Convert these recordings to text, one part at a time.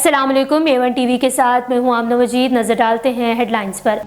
अस्सलाम वालेकुम, A1 TV के साथ मैं हूं आमना मजीद। नजर डालते हैं हेडलाइंस पर।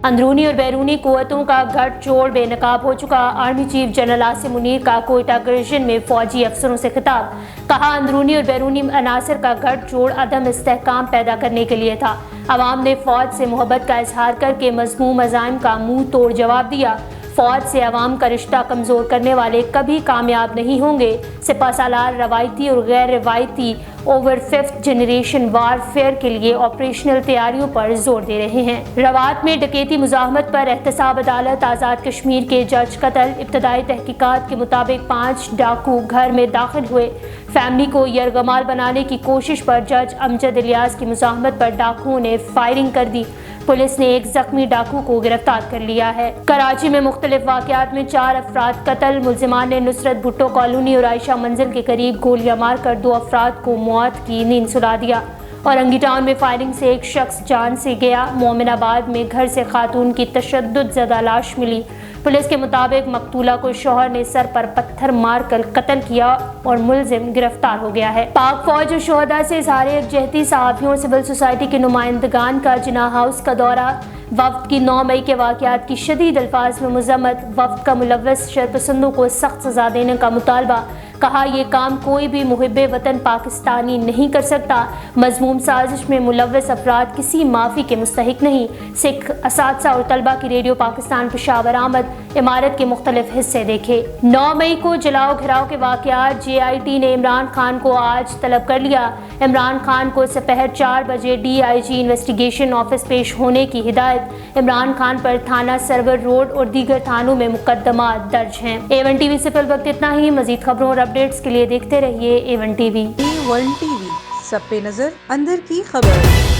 अंदरूनी और बैरूनी कुव्वतों का गठजोड़ बेनकाब हो चुका। Army chief general Asim Munir का कोयटा डिवीजन में फौजी अफसरों से खिताब। कहा, अंदरूनी और बैरूनी अनासर का गठजोड़ अदम इस्तेहकाम पैदा करने के लिए था। अवाम ने फौज से मोहब्बत का इजहार करके मज़मूम अज़ाइम का मुंह तोड़ जवाब दिया। फौज से अवाम का रिश्ता कमज़ोर करने वाले कभी कामयाब नहीं होंगे। सिपहसालार रवायती और गैर रवायती ओवर 5th जनरेशन वारफेयर के लिए ऑपरेशनल तैयारियों पर जोर दे रहे हैं। रवात में डकैती मुजाहमत पर एहतसाब अदालत। आज़ाद कश्मीर के जज कत्ल। इब्तदाई तहकीकात के मुताबिक 5 डाकू घर में दाखिल हुए। फैमिली को यरगमाल बनाने की कोशिश पर जज अमजद इलियास की मुजाहमत पर डाकुओं ने फायरिंग कर दी। पुलिस ने एक जख्मी डाकू को गिरफ्तार कर लिया है। कराची में मुख्तलिफ वाक़यात में 4 अफराद कत्ल। मुल्जिमान ने नुसरत भुट्टो कॉलोनी और आयशा मंजिल के करीब गोलियां मारकर 2 अफराद को मौत की नींद सुला दिया। औरंगी टाउन में फायरिंग से एक शख्स जान से गया। मोमिनाबाद में घर से खातून की तशद्दुद ज़दा लाश मिली। पुलिस के मुताबिक मकतूला को शौहर ने सर पर पत्थर मारकर कत्ल किया और मुलजिम गिरफ्तार हो गया है। पाक फौज और शोहदा से इज़हार यकजहती। सहाफ़ियों सिविल सोसाइटी के नुमाइंदगान का जिन्ना हाउस का दौरा। वफ्द की 9 मई के वाक़यात की शदीद अल्फाज में मज़म्मत। वफ्द का मुलव्वस शरपसंदों को सख्त सज़ा देने का मुतालबा। कहा, यह काम कोई भी मुहिब्बे वतन पाकिस्तानी नहीं कर सकता। मज़मूम साजिश में मुलव्वस अफराद किसी माफ़ी के मुस्तहिक नहीं। सिख असातिज़ा और तलबा की रेडियो पाकिस्तान पेशावर आमद। इमारत के मुख्तलिफ हिस्से देखे। 9 मई को जलाओ घिराव के वाक़यात। JIT ने इमरान खान को आज तलब कर लिया। इमरान खान को दोपहर 4 बजे DIG इन्वेस्टिगेशन ऑफिस पेश होने की हिदायत। इमरान खान पर थाना सरवर रोड और दीगर थानों में मुकदमा दर्ज हैं। A1 टीवी से फिल वक्त इतना ही। मजीद खबरों और अपडेट्स के लिए देखते रहिए A1 टीवी। A1 टीवी, सब पे नजर, अंदर की खबर।